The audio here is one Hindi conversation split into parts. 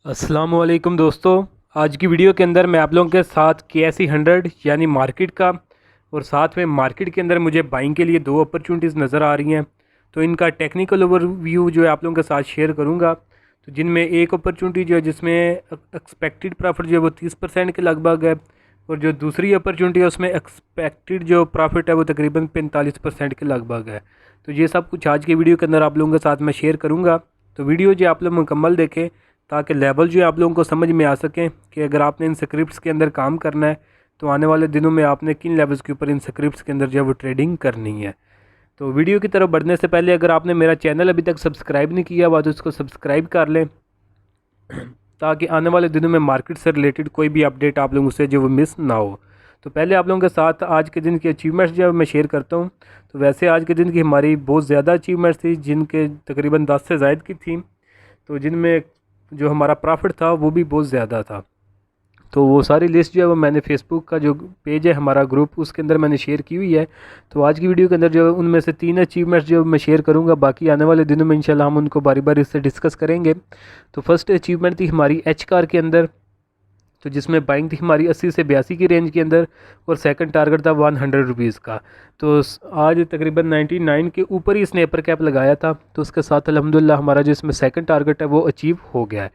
अस्सलाम वालेकुम दोस्तों। आज की वीडियो के अंदर मैं आप लोगों के साथ KSE 100 यानी मार्केट का और साथ में मार्केट के अंदर मुझे बाइंग के लिए दो अपॉर्चुनिटीज़ नज़र आ रही हैं। तो इनका टेक्निकल ओवरव्यू जो है आप लोगों के साथ शेयर करूंगा। तो जिनमें एक अपॉर्चुनिटी जो है जिसमें एक्सपेक्टेड प्रॉफिट जो है वो 30% के लगभग है, और जो दूसरी अपॉर्चुनिटी है उसमें एक्सपेक्टेड जो प्रॉफिट है वो तकरीबन 45% के लगभग है। तो ये सब कुछ आज की वीडियो के अंदर आप लोगों के साथ मैं शेयर करूँगा। तो वीडियो जो आप लोग मुकम्मल देखें ताकि लेवल जो है आप लोगों को समझ में आ सकें कि अगर आपने इन स्क्रिप्ट्स के अंदर काम करना है तो आने वाले दिनों में आपने किन लेवल्स के ऊपर इन स्क्रिप्ट्स के अंदर जो है वो ट्रेडिंग करनी है। तो वीडियो की तरफ बढ़ने से पहले अगर आपने मेरा चैनल अभी तक सब्सक्राइब नहीं किया हुआ तो उसको सब्सक्राइब कर लें ताकि आने वाले दिनों में मार्केट से रिलेटेड कोई भी अपडेट आप लोगों से जो वो मिस ना हो। तो पहले आप लोगों के साथ आज के दिन की अचीवमेंट्स जो मैं शेयर करता हूँ। तो वैसे आज के दिन की हमारी बहुत ज़्यादा अचीवमेंट्स थी, जिनके तकरीबन 10 से ज़ायद की थी। तो जिनमें जो हमारा प्रॉफिट था वो भी बहुत ज़्यादा था। तो वो सारी लिस्ट जो है वो मैंने फेसबुक का जो पेज है हमारा ग्रुप उसके अंदर मैंने शेयर की हुई है। तो आज की वीडियो के अंदर जो है उनमें से 3 अचीवमेंट्स जो मैं शेयर करूंगा, बाकी आने वाले दिनों में इंशाल्लाह हम उनको बारी बारी से डिस्कस करेंगे। तो फर्स्ट अचीवमेंट थी हमारी एच कार के अंदर, तो जिसमें बाइंग थी हमारी 80 से 82 की रेंज के अंदर, और सेकंड टारगेट था 100 रुपीज़ का। तो आज तकरीबन 99 के ऊपर ही इसने अपर कैप लगाया था। तो उसके साथ अल्हम्दुलिल्लाह हमारा जो इसमें सेकंड टारगेट है वो अचीव हो गया है।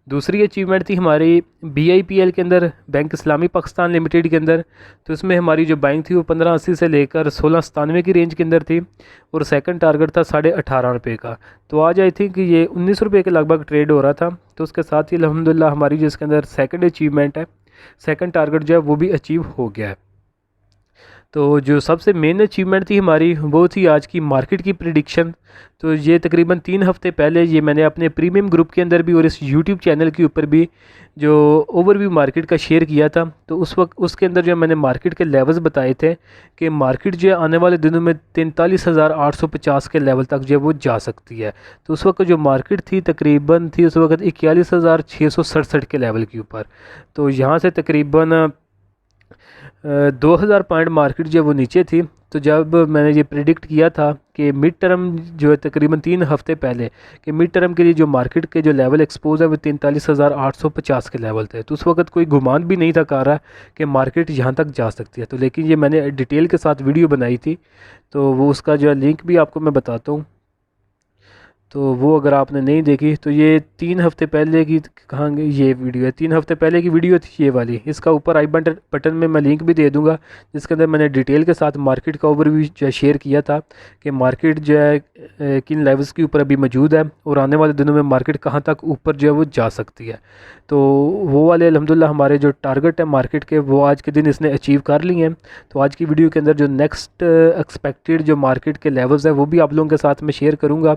दूसरी अचीवमेंट थी हमारी BIPL के अंदर, बैंक इस्लामी पाकिस्तान लिमिटेड के अंदर। तो इसमें हमारी जो बाइंग थी वो 1580 से लेकर 1697 की रेंज के अंदर थी, और सेकंड टारगेट था 18.5 रुपये का। तो आज आई थिंक ये 19 रुपये के लगभग ट्रेड हो रहा था। तो उसके साथ ही अल्हम्दुलिल्लाह हमारी जो इसके अंदर सेकंड अचीवमेंट है, सेकंड टारगेट जो है वो भी अचीव हो गया है। तो जो सबसे मेन अचीवमेंट थी हमारी वो थी आज की मार्केट की प्रिडिक्शन। तो ये तकरीबन 3 हफ्ते पहले ये मैंने अपने प्रीमियम ग्रुप के अंदर भी और इस यूट्यूब चैनल के ऊपर भी जो ओवरव्यू मार्केट का शेयर किया था। तो उस वक्त उसके अंदर जो मैंने मार्केट के लेवल्स बताए थे कि मार्केट जो है आने वाले दिनों में 43,850 के लेवल तक जो है वो जा सकती है। तो उस वक्त जो मार्केट थी तकरीबन थी उस वक्त 41,667 के लेवल के ऊपर। तो यहाँ से तकरीबन 2000 पॉइंट मार्केट जो वो नीचे थी। तो जब मैंने ये प्रिडिक्ट किया था कि मिड टर्म जो है तकरीबन 3 हफ्ते पहले कि मिड टर्म के लिए जो मार्केट के जो लेवल एक्सपोज है वो 43,850 के लेवल थे, तो उस वक्त कोई गुमान भी नहीं था कर रहा कि मार्केट यहाँ तक जा सकती है। तो लेकिन ये मैंने डिटेल के साथ वीडियो बनाई थी, तो वो उसका जो है लिंक भी आपको मैं बताता हूँ। तो वो अगर आपने नहीं देखी तो ये 3 हफ्ते पहले की कहाँ ये वीडियो है, 3 हफ्ते पहले की वीडियो थी ये वाली। इसका ऊपर आई बटन में मैं लिंक भी दे दूंगा, जिसके अंदर मैंने डिटेल के साथ मार्केट का ओवरव्यू जो है शेयर किया था कि मार्केट जो है किन लेवल्स के ऊपर अभी मौजूद है और आने वाले दिनों में मार्केट कहाँ तक ऊपर जो है वो जा सकती है। तो वो वाले अल्हम्दुलिल्लाह हमारे जो टारगेट है मार्केट के वो आज के दिन इसने अचीव कर लिए हैं। तो आज की वीडियो के अंदर जो नेक्स्ट एक्सपेक्टेड जो मार्केट के लेवल्स है वो भी आप लोगों के साथ मैं शेयर करूँगा।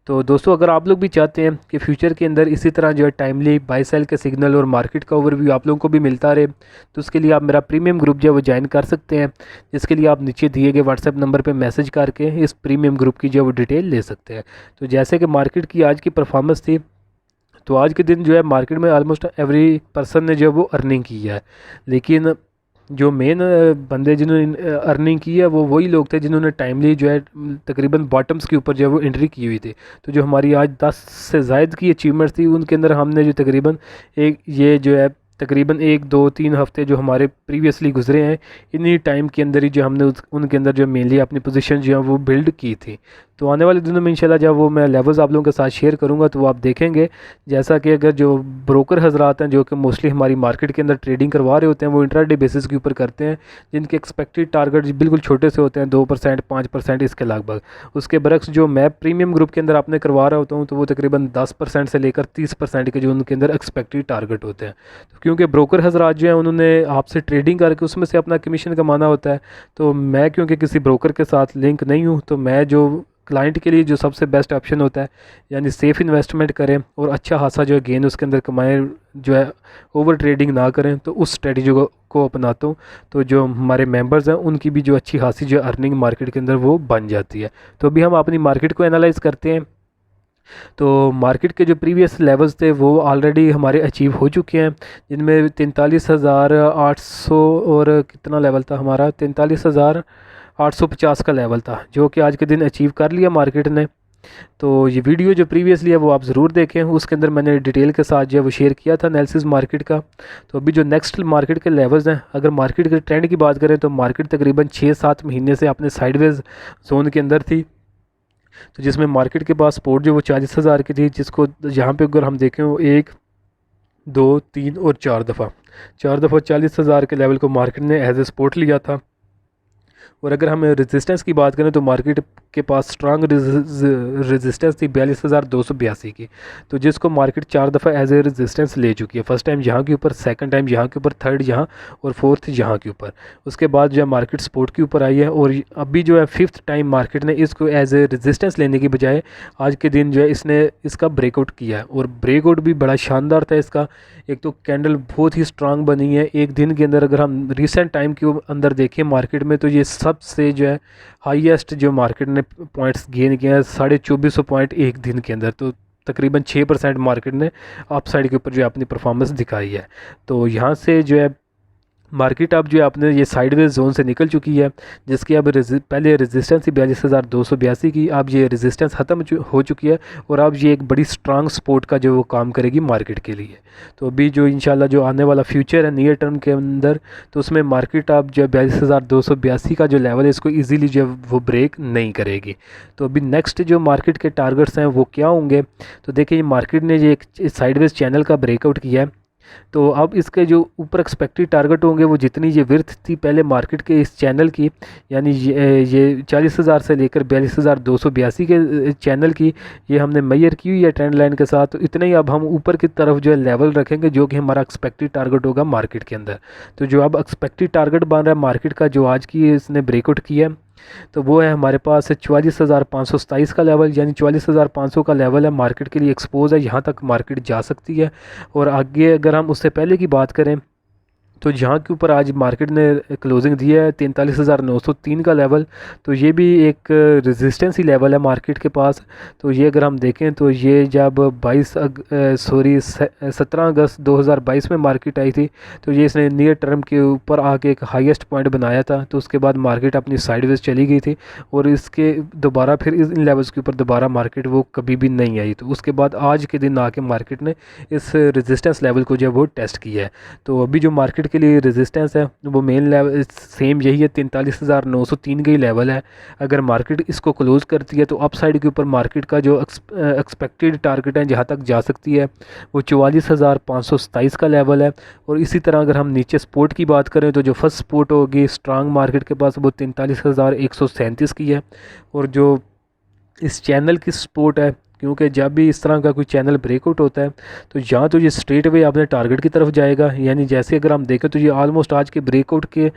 तो दोस्तों अगर आप लोग भी चाहते हैं कि फ्यूचर के अंदर इसी तरह जो है टाइमली बाई सेल के सिग्नल और मार्केट का ओवरव्यू आप लोगों को भी मिलता रहे, तो उसके लिए आप मेरा प्रीमियम ग्रुप जो है वो ज्वाइन कर सकते हैं, जिसके लिए आप नीचे दिए गए व्हाट्सएप नंबर पे मैसेज करके इस प्रीमियम ग्रुप की जो है वो डिटेल ले सकते हैं। तो जैसे कि मार्केट की आज की परफॉर्मेंस थी, तो आज के दिन जो है मार्केट में ऑलमोस्ट एवरी पर्सन ने जो है वो अर्निंग की है, लेकिन जो मेन बंदे जिन्होंने अर्निंग की है वो वही लोग थे जिन्होंने टाइमली जो है तकरीबन बॉटम्स के ऊपर जो है वो एंट्री की हुई थी। तो जो हमारी आज 10 से ज़ायद की अचीवमेंट्स थी उनके अंदर हमने जो तकरीबन एक ये जो है तकरीबन 1 2 3 हफ्ते जो हमारे प्रीवियसली गुजरे हैं, इन्हीं टाइम के अंदर ही जो हमने उनके अंदर जो मेनली अपनी पोजीशन जो है वो बिल्ड की थी। तो आने वाले दिनों में इंशाल्लाह जब वो मैं लेवल्स आप लोगों के साथ शेयर करूंगा तो वो आप देखेंगे। जैसा कि अगर जो ब्रोकर हजरात हैं जो कि मोस्टली हमारी मार्केट के अंदर ट्रेडिंग करवा रहे होते हैं वो इंट्राडे बेसिस के ऊपर करते हैं, जिनके एक्सपेक्टेड टारगेट बिल्कुल छोटे से होते हैं, 2% 5% इसके लगभग। उसके बरक्स जो मैं प्रीमियम ग्रुप के अंदर आपने करवा रहा होता हूँ तो वो तकरीबन 10% से लेकर 30% के जो उनके अंदर एक्सपेक्टेड टारगेट होते हैं। तो क्योंकि ब्रोकर हजरात जो हैं उन्होंने आपसे ट्रेडिंग करके उसमें से अपना कमीशन कमाना होता है, तो मैं क्योंकि किसी ब्रोकर के साथ लिंक नहीं हूँ, तो मैं जो क्लाइंट के लिए जो सबसे बेस्ट ऑप्शन होता है यानी सेफ़ इन्वेस्टमेंट करें और अच्छा खासा जो है गेन उसके अंदर कमाएं, जो है ओवर ट्रेडिंग ना करें, तो उस स्ट्रेटजी को अपनाता हूँ। तो जो हमारे मेंबर्स हैं उनकी भी जो अच्छी खासी जो अर्निंग मार्केट के अंदर वो बन जाती है। तो अभी हम अपनी मार्केट को एनालाइज करते हैं। तो मार्केट के जो प्रीवियस लेवल्स थे वो ऑलरेडी हमारे अचीव हो चुके हैं, जिनमें 43,800 और कितना लेवल था हमारा 43,850 का लेवल था, जो कि आज के दिन अचीव कर लिया मार्केट ने। तो ये वीडियो जो प्रीवियसली है वो आप ज़रूर देखें, उसके अंदर मैंने डिटेल के साथ जो है वो शेयर किया था एनालिसिस मार्केट का। तो अभी जो नेक्स्ट मार्केट के लेवल्स हैं, अगर मार्केट के ट्रेंड की बात करें तो मार्केट तकरीबन 6-7 महीने से अपने साइडवेज जोन के अंदर थी, तो जिसमें मार्केट के पास सपोर्ट जो वो 40,000 की थी, जिसको यहाँ पे अगर हम देखें वो 1, 2, 3 और 4 दफ़ा 40,000 के लेवल को मार्केट ने एज ए सपोर्ट लिया था। और अगर हम रेजिस्टेंस की बात करें तो मार्केट के पास स्ट्रांग रेजिस्टेंस थी 42,282 की, तो जिसको मार्केट 4 दफ़ा एज ए रेजिस्टेंस ले चुकी है। फर्स्ट टाइम यहाँ के ऊपर, सेकंड टाइम यहाँ के ऊपर, थर्ड यहाँ और फोर्थ यहाँ के ऊपर। उसके बाद जो है मार्केट सपोर्ट के ऊपर आई है, और अभी जो है 5th टाइम मार्केट ने इसको एज ए रेजिस्टेंस लेने की बजाय आज के दिन जो है इसने इसका ब्रेकआउट किया है, और ब्रेकआउट भी बड़ा शानदार था इसका। एक तो कैंडल बहुत ही स्ट्रांग बनी है एक दिन के अंदर। अगर हम रिसेंट टाइम के अंदर देखें मार्केट में, तो ये सबसे जो है हाईएस्ट जो मार्केट ने पॉइंट्स गेन किया है, 2450 पॉइंट एक दिन के अंदर। तो तकरीबन 6% मार्केट ने अप साइड के ऊपर जो है अपनी परफॉर्मेंस दिखाई है। तो यहाँ से जो है मार्केट अब जो है अपने ये साइडवेज जोन से निकल चुकी है, जिसकी अब पहले रेजिस्टेंस थी 42,282 की, अब ये रेजिस्टेंस ख़त्म हो चुकी है, और अब ये एक बड़ी स्ट्रांग सपोर्ट का जो वो काम करेगी मार्केट के लिए। तो अभी जो इंशाल्लाह जो आने वाला फ्यूचर है नियर टर्म के अंदर, तो उसमें मार्केट अब जो 42,282 का जो लेवल है इसको ईजीली जो वो ब्रेक नहीं करेगी। तो अभी नेक्स्ट जो मार्केट के टारगेट्स हैं वो क्या होंगे, तो देखिए मार्केट ने ये एक साइडवेज चैनल का ब्रेकआउट किया है, तो अब इसके जो ऊपर एक्सपेक्टेड टारगेट होंगे वो जितनी ये विर्थ थी पहले मार्केट के इस चैनल की, यानी ये 40,000 से लेकर 42,282 के चैनल की ये हमने मेजर की हुई है ट्रेंड लाइन के साथ। तो इतने ही अब हम ऊपर की तरफ जो है लेवल रखेंगे जो कि हमारा एक्सपेक्टेड टारगेट होगा मार्केट के अंदर। तो जो अब एक्सपेक्टेड टारगेट बन रहा है मार्केट का, जो आज की इसने ब्रेकआउट किया है, तो वो है हमारे पास 44,527 का लेवल, यानी 44,500 का लेवल है मार्केट के लिए एक्सपोज है। यहाँ तक मार्केट जा सकती है। और आगे अगर हम उससे पहले की बात करें तो जहाँ के ऊपर आज मार्केट ने क्लोजिंग दी है 43,903 का लेवल, तो ये भी एक रेजिस्टेंस ही लेवल है मार्केट के पास। तो ये अगर हम देखें तो ये जब 17 अगस्त 2022 में मार्केट आई थी, तो ये इसने नियर टर्म के ऊपर आके एक हाईएस्ट पॉइंट बनाया था। तो उसके बाद मार्केट अपनी साइडवेज चली गई थी, और इसके दोबारा फिर इन लेवल्स के ऊपर दोबारा मार्केट वो कभी भी नहीं आई। तो उसके बाद आज के दिन आके मार्केट ने इस रेजिस्टेंस लेवल को जो वो टेस्ट किया है। तो अभी जो मार्केट के लिए रेजिस्टेंस है वो मेन लेवल सेम यही है, 43,903 का ही लेवल है। अगर मार्केट इसको क्लोज करती है तो अप साइड के ऊपर मार्केट का जो एक्सपेक्टेड टारगेट है जहाँ तक जा सकती है वो 44,527 का लेवल है। और इसी तरह अगर हम नीचे सपोर्ट की बात करें तो जो फर्स्ट सपोर्ट होगी स्ट्रांग मार्केट के पास वो 43,137 की है। और जो इस चैनल की सपोर्ट है, क्योंकि जब भी इस तरह का कोई चैनल ब्रेकआउट होता है तो यहाँ तो ये स्ट्रेट वे अपने टारगेट की तरफ जाएगा। यानी जैसे अगर हम देखें तो ये ऑलमोस्ट आज के ब्रेकआउट के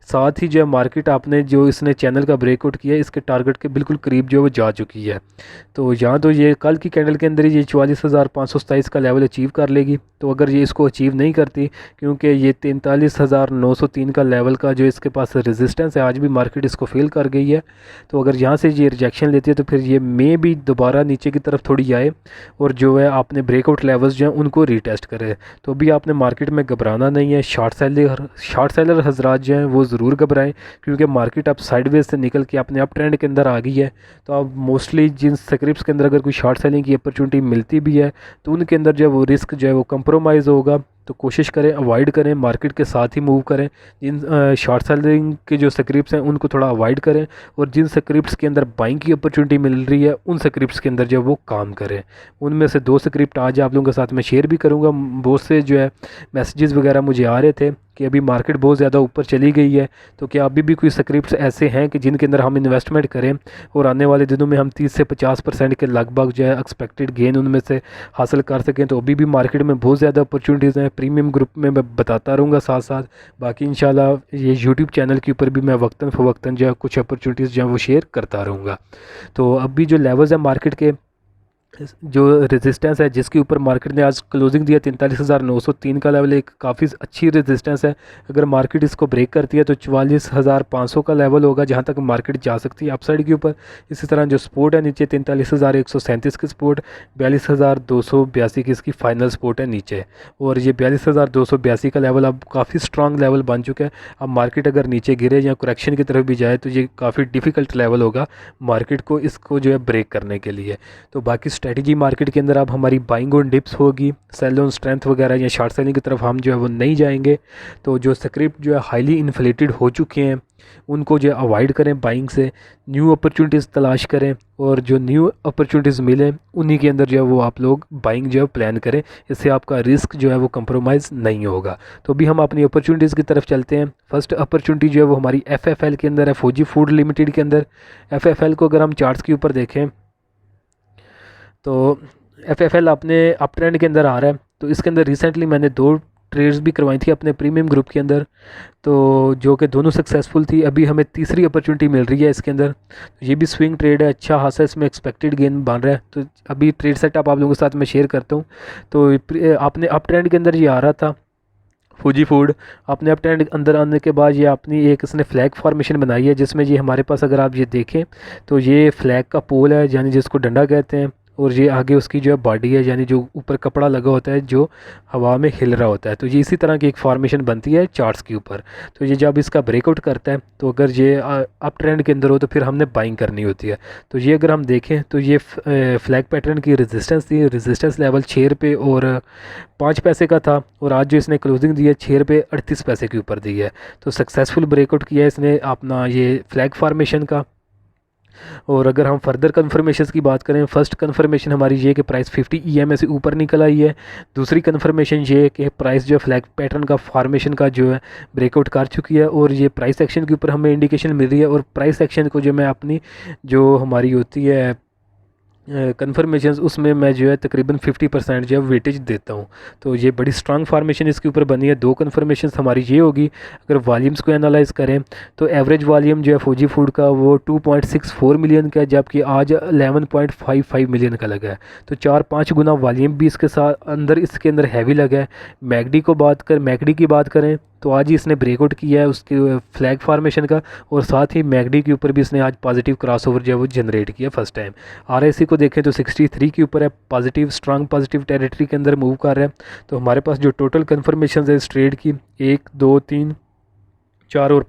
साथ ही जो है मार्केट आपने जो इसने चैनल का ब्रेकआउट किया है इसके टारगेट के बिल्कुल करीब जो है वो जा चुकी है। तो यहाँ तो ये कल की कैंडल के अंदर ही ये 44,527 का लेवल अचीव कर लेगी। तो अगर ये इसको अचीव नहीं करती, क्योंकि ये 43,903 का लेवल का जो इसके पास रेजिस्टेंस है आज भी मार्केट इसको फेल कर गई है। तो अगर यहाँ से ये रिजेक्शन लेती है तो फिर ये मे भी दोबारा नीचे की तरफ थोड़ी आए और जो है आपने ब्रेकआउट लेवल्स जो हैं उनको रीटेस्ट करे। तो अभी आपने मार्केट में घबराना नहीं है। शॉर्ट सेलर हजरात जो हैं वो ज़रूर घबराएं, क्योंकि मार्केट अब साइडवेज से निकल के अपने अप ट्रेंड के अंदर आ गई है। तो अब मोस्टली जिन स्क्रिप्ट्स के अंदर अगर कोई शॉर्ट सेलिंग की अपॉर्चुनिटी मिलती भी है तो उनके अंदर जो है वो रिस्क जो है वो कंप्रोमाइज़ होगा। तो कोशिश करें अवॉइड करें, मार्केट के साथ ही मूव करें। जिन शॉर्ट सेलिंग के जो स्क्रिप्ट्स हैं उनको थोड़ा अवॉइड करें, और जिन स्क्रिप्ट्स के अंदर बाइंग की अपॉर्चुनिटी मिल रही है उन स्क्रिप्ट्स के अंदर जो वो काम करें। उनमें से 2 स्क्रिप्ट आज आप लोगों के साथ मैं शेयर भी करूँगा। बहुत से जो है मैसेजेस वगैरह मुझे आ रहे थे कि अभी मार्केट बहुत ज़्यादा ऊपर चली गई है, तो क्या अभी भी कोई स्क्रिप्ट्स ऐसे हैं कि जिनके अंदर हम इन्वेस्टमेंट करें और आने वाले दिनों में हम 30 से 50% के लगभग जो है एक्सपेक्टेड गेन उनमें से हासिल कर सकें। तो अभी भी मार्केट में बहुत ज़्यादा अपॉर्चुनिटीज़ हैं। प्रीमियम ग्रुप में मैं बताता रहूँगा साथ साथ। बाकी इंशाल्लाह ये यूट्यूब चैनल के ऊपर भी मैं वक्तन फ़वक्तन जो है कुछ अपॉर्चुनिटीज़ जो है वो शेयर करता रहूँगा। तो अभी जो लेवल्स हैं मार्केट के, जो रेजिस्टेंस है जिसके ऊपर मार्केट ने आज क्लोजिंग दिया 43,903 का लेवल एक काफ़ी अच्छी रेजिस्टेंस है। अगर मार्केट इसको ब्रेक करती है तो 44,500 का लेवल होगा जहां तक मार्केट जा सकती है अपसाइड के ऊपर। इसी तरह जो सपोर्ट है नीचे 43,137 की सपोर्ट, 42,282 की इसकी फाइनल सपोर्ट है नीचे। और ये 42,282 का लेवल अब काफ़ी स्ट्रॉन्ग लेवल बन चुका है। अब मार्केट अगर नीचे गिरे या करेक्शन की तरफ भी जाए तो ये काफ़ी डिफ़िकल्ट लेवल होगा मार्केट को इसको जो है ब्रेक करने के लिए। तो बाकी स्ट्रेटजी मार्केट के अंदर अब हमारी बाइंग ऑन डिप्स होगी, सेल ऑन स्ट्रेंथ वगैरह या शॉर्ट सेलिंग की तरफ हम जो है वो नहीं जाएंगे। तो जो स्क्रिप्ट जो है हाईली इन्फ्लेटेड हो चुके हैं उनको जो अवॉइड करें बाइंग से, न्यू अपॉर्चुनिटीज़ तलाश करें और जो न्यू अपॉर्चुनिटीज़ मिलें उन्हीं के अंदर जो है वो आप लोग बाइंग जो है प्लान करें। इससे आपका रिस्क जो है वो कंप्रोमाइज़ नहीं होगा। तो अभी हम अपनी अपॉर्चुनिटीज़ की तरफ चलते हैं। फर्स्ट अपॉर्चुनिटी जो है वो हमारी FFL के अंदर है, फौजी फूड लिमिटेड के अंदर। FFL को अगर हम चार्ट्स के ऊपर देखें तो FFL अपने अप ट्रेंड के अंदर आ रहा है। तो इसके अंदर रिसेंटली मैंने 2 ट्रेड्स भी करवाई थी अपने प्रीमियम ग्रुप के अंदर, तो जो कि दोनों सक्सेसफुल थी। अभी हमें तीसरी अपॉर्चुनिटी मिल रही है इसके अंदर। तो ये भी स्विंग ट्रेड है, अच्छा खासा इसमें एक्सपेक्टेड गेन बन रहा है। तो अभी ट्रेड सेटअप आप लोगों के साथ मैं शेयर करता हूँ। तो आपने अप ट्रेंड के अंदर ये आ रहा था फौजी फूड। आपने अप ट्रेंड अंदर आने के बाद ये अपनी एक इसने फ्लैग फॉर्मेशन बनाई है जिसमें ये हमारे पास अगर आप ये देखें तो ये फ्लैग का पोल है यानी जिसको डंडा कहते हैं, और ये आगे उसकी जो है बॉडी है यानी जो ऊपर कपड़ा लगा होता है जो हवा में हिल रहा होता है। तो ये इसी तरह की एक फॉर्मेशन बनती है चार्ट्स के ऊपर। तो ये जब इसका ब्रेकआउट करता है तो अगर ये अप ट्रेंड के अंदर हो तो फिर हमने बाइंग करनी होती है। तो ये अगर हम देखें तो ये फ्लैग पैटर्न की रेजिस्टेंस थी, रेजिस्टेंस लेवल 6 रुपये और 5 पैसे का था, और आज जो इसने क्लोजिंग दी है 6 रुपये 38 पैसे के ऊपर दी है। तो सक्सेसफुल ब्रेकआउट किया है इसने अपना ये फ्लैग फॉर्मेशन का। और अगर हम फर्दर कन्फर्मेशन की बात करें, फर्स्ट कन्फर्मेशन हमारी ये कि प्राइस 50 EMA से ऊपर निकल आई है। दूसरी कन्फर्मेशन ये कि प्राइस जो है फ्लैग पैटर्न का फॉर्मेशन का जो है ब्रेकआउट कर चुकी है, और ये प्राइस एक्शन के ऊपर हमें इंडिकेशन मिल रही है। और प्राइस एक्शन को जो मैं अपनी जो हमारी होती है कन्फर्मेशन उसमें मैं जो है तकरीबन 50% जो है वेटेज देता हूँ। तो ये बड़ी स्ट्रांग फार्मेशन इसके ऊपर बनी है। 2 कन्फर्मेशन हमारी ये होगी। अगर वॉल्यूम्स को एनालाइज करें तो एवरेज वॉल्यूम जो है फौजी फूड का वो 2.64 मिलियन का है, जबकि आज 11.55 मिलियन का लगा है। तो 4-5 गुना वॉल्यूम भी इसके साथ इसके अंदर हैवी लगा है। मैकडी की बात करें तो आज ही इसने ब्रेकआउट किया है उसके फ्लैग फार्मेशन का, और साथ ही मैकडी के ऊपर भी इसने आज पॉजिटिव क्रॉसओवर जो है वो जनरेट किया फर्स्ट टाइम। RSI को देखें तो 63 के ऊपर है, पॉजिटिव स्ट्रांग पॉजिटिव टेरिटरी के अंदर मूव कर रहा है। तो हमारे पास जो टोटल कन्फर्मेशन है इस ट्रेड की 1 2 3 4 और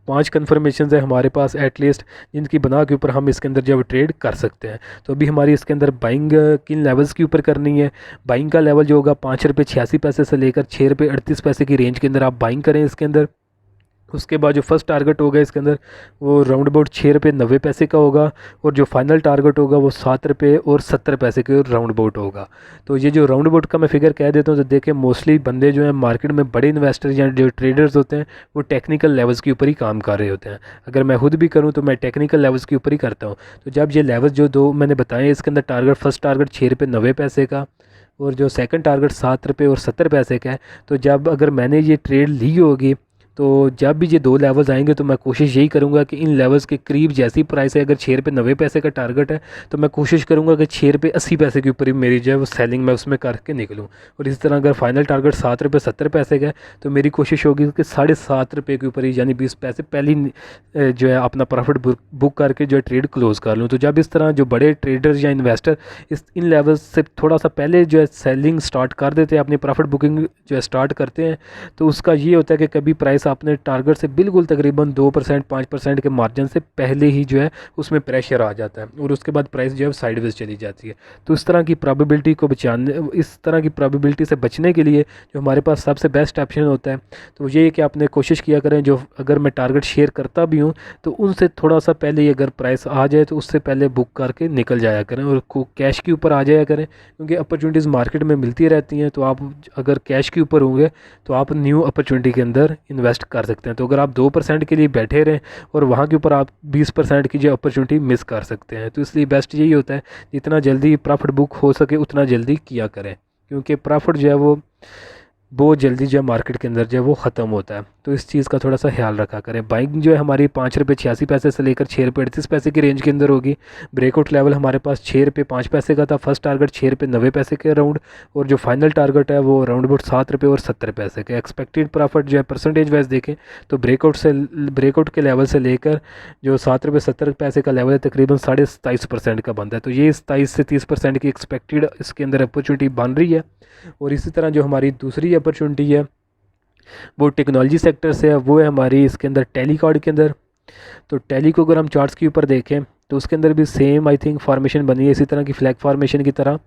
5 कन्फर्मेशन है हमारे पास एटलीस्ट, जिनकी बना के ऊपर हम इसके अंदर जब ट्रेड कर सकते हैं। तो अभी हमारी इसके अंदर बाइंग किन लेवल्स के ऊपर करनी है। बाइंग का लेवल जो होगा 5 रुपये 86 पैसे से लेकर 6 रुपये 38 पैसे की रेंज के अंदर आप बाइंग करें इसके अंदर। उसके बाद जो फर्स्ट टारगेट होगा इसके अंदर वो राउंड अबाउट 6 रुपये 90 पैसे का होगा, और जो फाइनल टारगेट होगा वो 7 रुपये और 70 पैसे के राउंड अबाउट होगा। तो ये जो राउंड अबाउट का मैं फिगर कह देता हूँ तो देखें मोस्टली बंदे जो हैं मार्केट में बड़े इन्वेस्टर या जो ट्रेडर्स होते हैं वो टेक्निकल लेवल्स के ऊपर ही काम कर रहे होते हैं। अगर मैं खुद भी करूँ तो मैं टेक्निकल लेवल्स के ऊपर ही करता हूँ। तो जब ये लेवल्स जो 2 मैंने बताए इसके अंदर टारगेट फर्स्ट टारगेट 6 रुपये 90 पैसे का और जो सेकंड टारगेट 7 रुपये और 70 पैसे का है। तो जब अगर मैंने ये ट्रेड ली होगी तो जब भी ये 2 लेवल्स आएंगे तो मैं कोशिश यही करूंगा कि इन लेवल्स के करीब जैसी प्राइस है, अगर 6 रुपये 90 पैसे का टारगेट है तो मैं कोशिश करूंगा कि 6 रुपये 80 पैसे के ऊपर ही मेरी जो है वो सेलिंग मैं उसमें करके निकलूं। और इसी तरह अगर फाइनल टारगेट 7 रुपये 70 पैसे का है तो मेरी कोशिश होगी कि 7.5 रुपये के ऊपर ही यानी 20 पैसे पहले जो है अपना प्रॉफिट बुक करके जो है ट्रेड क्लोज कर लूँ। तो जब इस तरह जो बड़े ट्रेडर्स या इन्वेस्टर इन लेवल्स से थोड़ा सा पहले जो है सेलिंग स्टार्ट कर देते हैं, अपनी प्रॉफिट बुकिंग जो है स्टार्ट करते हैं, तो उसका ये होता है कि कभी प्राइस आपने टारगेट से बिल्कुल तकरीबन 2% 5% के मार्जिन से पहले ही जो है उसमें प्रेशर आ जाता है और उसके बाद प्राइस जो है साइडवेज चली जाती है। तो इस तरह की प्रोबेबिलिटी को इस तरह की प्रोबेबिलिटी से बचने के लिए जो हमारे पास सबसे बेस्ट ऑप्शन होता है तो ये है कि आपने कोशिश किया करें जो अगर मैं टारगेट शेयर करता भी हूँ तो उनसे थोड़ा सा पहले ही अगर प्राइस आ जाए तो उससे पहले बुक करके निकल जाया करें और कैश के ऊपर आ जाया करें, क्योंकि अपॉर्चुनिटीज़ मार्केट में मिलती रहती हैं। तो आप अगर कैश के ऊपर होंगे तो आप न्यू अपॉर्चुनिटी के अंदर इन्वेस्ट कर सकते हैं। तो अगर आप 2% के लिए बैठे रहें और वहाँ के ऊपर आप 20% की जो अपॉर्चुनिटी मिस कर सकते हैं। तो इसलिए बेस्ट यही होता है जितना जल्दी प्रॉफिट बुक हो सके उतना जल्दी किया करें, क्योंकि प्रॉफिट जो है वो बहुत जल्दी जो है मार्केट के अंदर जो है वो ख़त्म होता है। तो इस चीज़ का थोड़ा सा ख्याल रखा करें। बाइंग जो है हमारी 5 रुपये 86 पैसे से लेकर 6 रुपये 38 पैसे की रेंज के अंदर होगी। ब्रेकआउट लेवल हमारे पास 6 रुपये 5 पैसे का था, फर्स्ट टारगेट 6 रुपये 90 पैसे के अराउंड, और जो फाइनल टारगेट है वो अराउंड अबाउट 7 रुपये और 70 पैसे के। एक्सपेक्टेड प्रॉफिट जो है परसेंटेज वाइज देखें तो ब्रेकआउट के लेवल से लेकर जो 7 रुपये 70 पैसे का लेवल है तकरीबन 27.5% का बनता है। तो ये 27 से 30% की एक्सपेक्टेड इसके अंदर अपॉर्चुनिटी बन रही है। और इसी तरह जो हमारी दूसरी अपॉर्चुनिटी है वो टेक्नोलॉजी सेक्टर से है, वो है हमारी इसके अंदर टैली कार्ड के अंदर। तो टैली को अगर हम चार्ट्स के ऊपर देखें तो उसके अंदर भी सेम आई थिंक फार्मेशन बनी है, इसी तरह की फ्लैग फार्मेशन की तरह।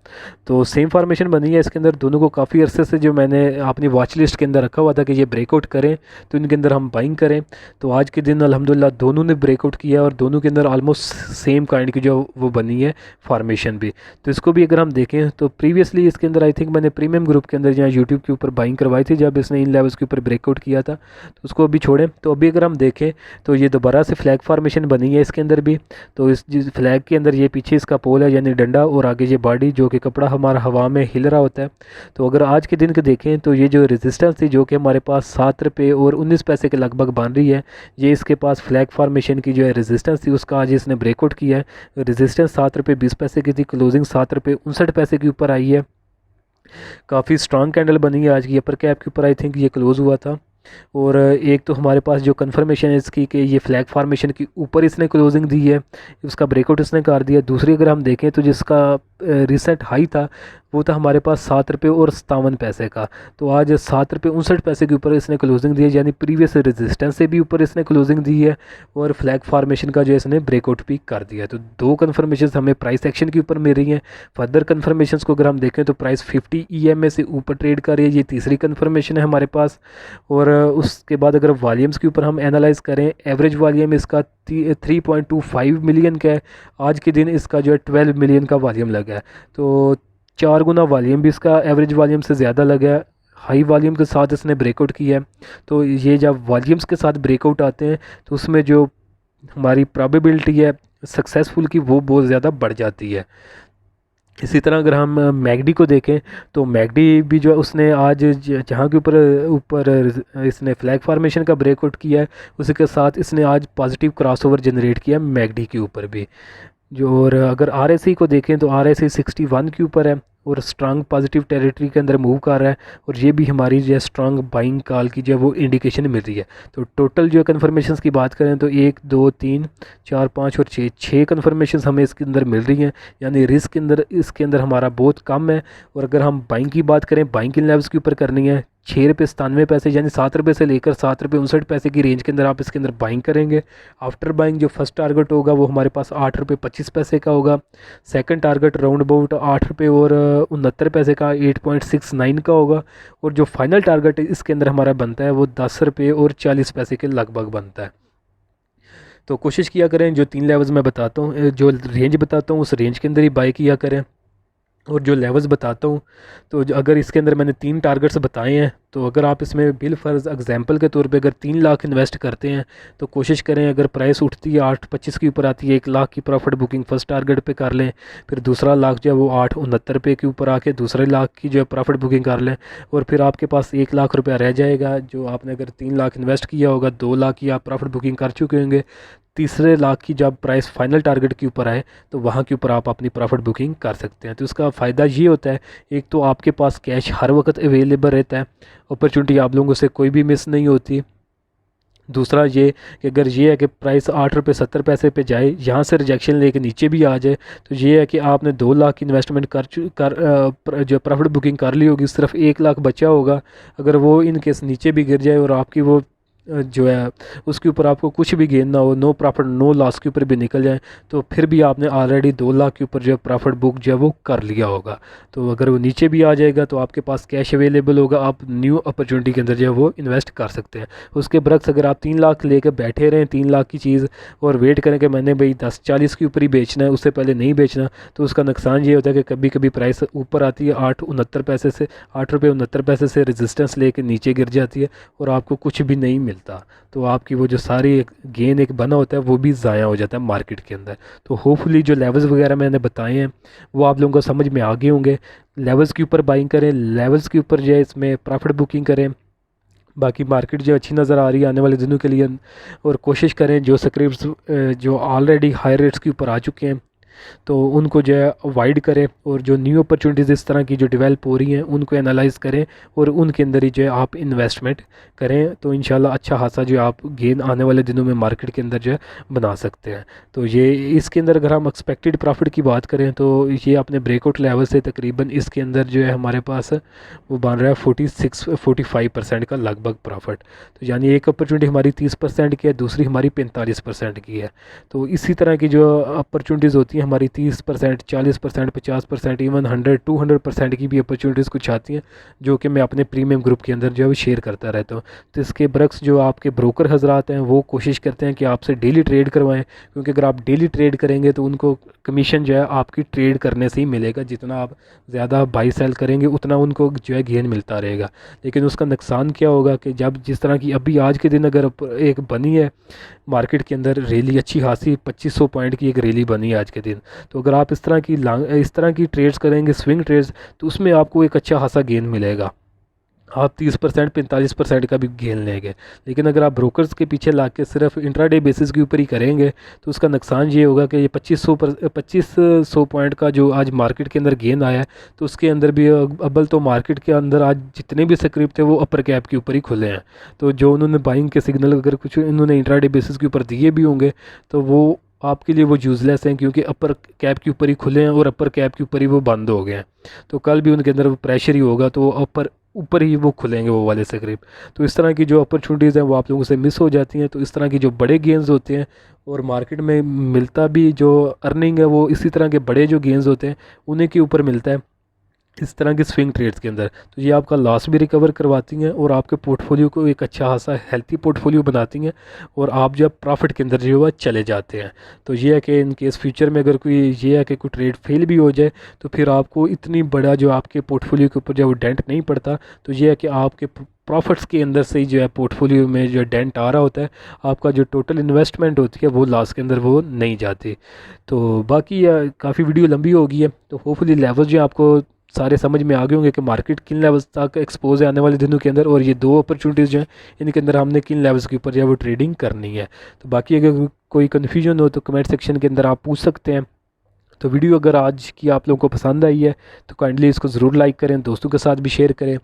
तो सेम फार्मेशन बनी है इसके अंदर। दोनों को काफ़ी अरसे से जो मैंने अपनी वॉच लिस्ट के अंदर रखा हुआ था कि ये ब्रेकआउट करें तो इनके अंदर हम बाइंग करें। तो आज के दिन अल्हम्दुलिल्लाह दोनों ने ब्रेकआउट किया और दोनों के अंदर आलमोस्ट सेम काइंड की जो वो बनी है फार्मेशन भी। तो इसको भी अगर हम देखें तो प्रीवियसली इसके अंदर आई थिंक मैंने प्रीमियम ग्रुप के अंदर जहाँ यूट्यूब के ऊपर बाइंग करवाई थी जब इसने इन लेवल्स के ऊपर ब्रेकआउट किया था, तो उसको अभी छोड़ें। तो अभी अगर हम देखें तो ये दोबारा से फ्लैग फार्मेशन बनी है इसके अंदर भी। तो इस जिस फ्लैग के अंदर ये पीछे इसका पोल है यानी डंडा, और आगे ये बॉडी जो कि कपड़ा हमारा हवा में हिल रहा होता है। तो अगर आज के दिन के देखें तो ये जो रेजिस्टेंस थी जो कि हमारे पास 7 रुपये और 19 पैसे के लगभग बन रही है, ये इसके पास फ्लैग फार्मेशन की जो है रेजिस्टेंस थी उसका आज इसने ब्रेकआउट किया है। रेजिस्टेंस 7 रुपये 20 पैसे की थी, क्लोजिंग 7 रुपये 59 पैसे के ऊपर आई है। काफ़ी स्ट्रॉन्ग कैंडल बनी है आज की अपर कैप के ऊपर आई थिंक ये क्लोज़ हुआ था। और एक तो हमारे पास जो कंफर्मेशन है इसकी कि ये फ्लैग फार्मेशन के ऊपर इसने क्लोजिंग दी है, उसका ब्रेकआउट इसने कर दिया। दूसरी अगर हम देखें तो जिसका रिसेंट हाई था वो था हमारे पास 7 रुपये और 57 पैसे का। तो आज 7 रुपये 59 पैसे के ऊपर इसने क्लोजिंग दी है, यानी प्रीवियस रेजिस्टेंस से भी ऊपर इसने क्लोजिंग दी है और फ्लैग फार्मेशन का जो इसने ब्रेकआउट भी कर दिया। तो दो कन्फर्मेशन हमें प्राइस एक्शन के ऊपर मिल रही हैं। फर्दर कन्फर्मेशन को अगर हम देखें तो प्राइस 50 EMA से ऊपर ट्रेड कर रही है, ये तीसरी कन्फर्मेशन है हमारे पास। और उसके बाद अगर वॉल्यूम्स के ऊपर हम एनालाइज करें, एवरेज वॉल्यूम इसका 3.25 मिलियन का है। आज के दिन इसका जो है 12 मिलियन का वॉल्यूम लगा है, तो 4 गुना वॉल्यूम भी इसका एवरेज वॉल्यूम से ज़्यादा लगा है। हाई वॉल्यूम के साथ इसने ब्रेकआउट किया है। तो ये जब वॉल्यूम्स के साथ ब्रेकआउट आते हैं तो उसमें जो हमारी प्रोबेबिलिटी है सक्सेसफुल की वो बहुत ज़्यादा बढ़ जाती है। इसी तरह अगर हम मैगडी को देखें तो मैगडी भी जो है उसने आज जहाँ के ऊपर ऊपर इसने फ्लैग फार्मेशन का ब्रेकआउट किया है उसी के साथ इसने आज पॉजिटिव क्रॉसओवर जनरेट किया मैगडी के ऊपर भी जो। और अगर RSI को देखें तो RSI 61 के ऊपर है और स्ट्रांग पॉजिटिव टेरिटरी के अंदर मूव कर रहा है, और ये भी हमारी जो है स्ट्रांग बाइंग कॉल की जो है वो इंडिकेशन मिल रही है। तो टोटल जो है कन्फर्मेशंस की बात करें तो 1 2 3 4 5 और 6 कन्फर्मेशंस हमें इसके अंदर मिल रही हैं, यानी रिस्क इसके अंदर हमारा बहुत कम है। और अगर हम बाइंग की बात करें, बाइंग इन लेवल्स के ऊपर करनी है 6 रुपये 97 पैसे यानी 7 रुपये से लेकर 7 रुपये 59 पैसे की रेंज के अंदर आप इसके अंदर बाइंग करेंगे। आफ्टर बाइंग जो फर्स्ट टारगेट होगा वो हमारे पास 8 रुपये 25 पैसे का होगा। सेकंड टारगेट राउंड अबाउट 8 रुपये और 69 पैसे का 8.69 का होगा। और जो फाइनल टारगेट इसके अंदर हमारा बनता है वो 10 रुपये और 40 पैसे के लगभग बनता है। तो कोशिश किया करें जो 3 लेवल्स मैं बताता हूँ, जो रेंज बताता हूँ उस रेंज के अंदर ही बाई किया करें। और जो लेवल्स बताता हूँ तो अगर इसके अंदर मैंने 3 टारगेट्स बताए हैं तो अगर आप इसमें बिल फर्ज एग्जांपल के तौर पे अगर 3 लाख इन्वेस्ट करते हैं तो कोशिश करें अगर प्राइस उठती है 8.25 के ऊपर आती है 1 लाख की प्रॉफिट बुकिंग फर्स्ट टारगेट पे कर लें, फिर दूसरा लाख जो है वो 8.69 रुपये के ऊपर आके दूसरे लाख की जो है प्रॉफिट बुकिंग कर लें, और फिर आपके पास 1 लाख रुपया रह जाएगा। जो आपने अगर 3 लाख इन्वेस्ट किया होगा 2 लाख की आप प्रॉफिट बुकिंग कर चुके होंगे। तीसरे लाख की जब प्राइस फाइनल टारगेट के ऊपर आए तो वहाँ के ऊपर आप अपनी प्रॉफिट बुकिंग कर सकते हैं। तो इसका फ़ायदा ये होता है, एक तो आपके पास कैश हर वक्त अवेलेबल रहता है, अपॉर्चुनिटी आप लोगों से कोई भी मिस नहीं होती। दूसरा ये कि अगर ये है कि प्राइस 8 रुपये 70 पैसे पे जाए, यहाँ से रिजेक्शन लेके नीचे भी आ जाए, तो ये है कि आपने 2 लाख की इन्वेस्टमेंट जो प्रॉफिट बुकिंग कर ली होगी, सिर्फ 1 लाख बचा होगा। अगर वो इन केस नीचे भी गिर जाए और आपकी वो जो है उसके ऊपर आपको कुछ भी गेन ना हो, नो प्रॉफिट नो लॉस के ऊपर भी निकल जाए, तो फिर भी आपने ऑलरेडी 2 लाख के ऊपर जो है प्रॉफिट बुक जो है वो कर लिया होगा। तो अगर वो नीचे भी आ जाएगा तो आपके पास कैश अवेलेबल होगा, आप न्यू अपॉर्चुनिटी के अंदर जो है वो इन्वेस्ट कर सकते हैं। उसके बरक्स अगर आप 3 लाख लेकर बैठे रहें 3 लाख की चीज़ और वेट करें कि मैंने भाई 10-40 के ऊपर ही बेचना है, उससे पहले नहीं बेचना, तो उसका नुकसान ये होता है कि कभी कभी प्राइस ऊपर आती है 8.69 पैसे से 8 रुपये 69 पैसे से रेजिस्टेंस लेके नीचे गिर जाती है और आपको कुछ भी नहीं मिलता। मिलता, तो आपकी वो जो सारी एक गेन एक बना होता है वो भी ज़ाया हो जाता है मार्केट के अंदर। तो होपफुली जो लेवल्स वगैरह मैंने बताए हैं वो आप लोगों को समझ में आ गए होंगे। लेवल्स के ऊपर बाइंग करें, लेवल्स के ऊपर जो है इसमें प्रॉफिट बुकिंग करें। बाकी मार्केट जो अच्छी नज़र आ रही है आने वाले दिनों के लिए, और कोशिश करें जो स्क्रिप्ट्स जो ऑलरेडी हाई रेट्स के ऊपर आ चुके हैं तो उनको जो है अवॉइड करें, और जो न्यू अपॉर्चुनिटीज़ इस तरह की जो डेवलप हो रही हैं उनको एनालाइज करें और उनके अंदर ही जो है आप इन्वेस्टमेंट करें। तो इंशाल्लाह अच्छा खासा जो आप गेन आने वाले दिनों में मार्केट के अंदर जो है बना सकते हैं। तो ये इसके अंदर अगर हम एक्सपेक्टेड प्रॉफिट की बात करें तो ये अपने ब्रेकआउट लेवल से तकरीबन इसके अंदर जो है हमारे पास वो बन रहा है 45% का लगभग प्रॉफिट। तो यानी एक अपॉर्चुनिटी हमारी 30% की है, दूसरी हमारी 45% की है। तो इसी तरह की जो अपॉर्चुनिटीज़ होती हैं हमारी 30%, 40%, 50%, इवन 100-200% की भी अपॉर्चुनिटीज़ कुछ आती हैं जो कि मैं अपने प्रीमियम ग्रुप के अंदर जो है शेयर करता रहता हूँ। तो इसके बरक्स जो आपके ब्रोकर हजरात हैं वो कोशिश करते हैं कि आपसे डेली ट्रेड करवाएं, क्योंकि अगर आप डेली ट्रेड करेंगे तो उनको कमीशन जो है आपकी ट्रेड करने से ही मिलेगा। जितना आप ज़्यादा बाई सेल करेंगे उतना उनको जो है गेन मिलता रहेगा। लेकिन उसका नुकसान क्या होगा कि जब जिस तरह की अभी आज के दिन अगर एक बनी है मार्केट के अंदर रैली अच्छी खासी 2500 पॉइंट की एक रैली बनी है आज के दिन, तो अगर आप इस तरह की ट्रेड्स करेंगे स्विंग ट्रेड्स तो उसमें आपको एक अच्छा खासा गेन मिलेगा, आप 30% 45% का भी गेन लेंगे। लेकिन अगर आप ब्रोकर्स के पीछे ला के सिर्फ इंट्राडे बेसिस के ऊपर ही करेंगे तो उसका नुकसान ये होगा कि ये 2500 पॉइंट का जो आज मार्केट के अंदर गेन आया है तो उसके अंदर भी अव्वल तो मार्केट के अंदर आज जितने भी स्क्रिप्ट थे वो अपर कैप के ऊपर ही खुले हैं। तो जो उन्होंने बाइंग के सिग्नल अगर कुछ इन्होंने इंट्राडे बेसिस के ऊपर दिए भी होंगे तो वो आपके लिए वो यूज़लेस हैं, क्योंकि अपर कैप के ऊपर ही खुले हैं और अपर कैप के ऊपर ही वो बंद हो गए हैं। तो कल भी उनके अंदर प्रेशर ही होगा तो वो ऊपर ही वो खुलेंगे वो वाले स्क्रिप्ट। तो इस तरह की जो अपॉर्चुनिटीज़ हैं वो आप लोगों से मिस हो जाती हैं। तो इस तरह की जो बड़े गेंस होते हैं और मार्केट में मिलता भी जो अर्निंग है वो इसी तरह के बड़े जो गेंस होते हैं उन्हीं के ऊपर मिलता है इस तरह के स्विंग ट्रेड्स के अंदर। तो ये आपका लॉस भी रिकवर करवाती हैं और आपके पोर्टफोलियो को एक अच्छा खासा हेल्थी पोर्टफोलियो बनाती हैं, और आप जब प्रॉफिट के अंदर जो है चले जाते हैं। तो ये है कि इन केस फ्यूचर में अगर कोई ये है कि कोई ट्रेड फेल भी हो जाए तो फिर आपको इतनी बड़ा जो आपके पोर्टफोलियो के ऊपर जो डेंट नहीं पड़ता। तो ये है कि आपके प्रॉफिट्स के अंदर से ही जो है पोर्टफोलियो में जो डेंट आ रहा होता है, आपका जो टोटल इन्वेस्टमेंट होती है वो लॉस के अंदर वो नहीं जाती। तो बाकी काफ़ी वीडियो लंबी हो गई है, तो होपफुली लेवल जो आपको सारे समझ में आ गए होंगे कि मार्केट किन लेवल्स तक एक्सपोज है आने वाले दिनों के अंदर, और ये दो अपॉर्चुनिटीज़ जो हैं इनके अंदर हमने किन लेवल्स के ऊपर जो है वो ट्रेडिंग करनी है। तो बाकी अगर कोई कन्फ्यूजन हो तो कमेंट सेक्शन के अंदर आप पूछ सकते हैं। तो वीडियो अगर आज की आप लोगों को पसंद आई है तो काइंडली इसको ज़रूर लाइक करें, दोस्तों के साथ भी शेयर करें।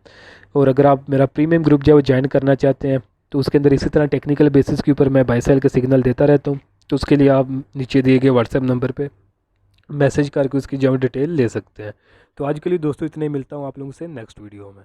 और अगर आप मेरा प्रीमियम ग्रुप जो है वो ज्वाइन करना चाहते हैं तो उसके अंदर इसी तरह टेक्निकल बेसिस के ऊपर मैं बाय सेल का सिग्नल देता रहता हूँ। तो उसके लिए आप नीचे दिए गए व्हाट्सएप नंबर पर मैसेज करके उसकी जो डिटेल ले सकते हैं। तो आज के लिए दोस्तों इतने ही, मिलता हूँ आप लोगों से नेक्स्ट वीडियो में।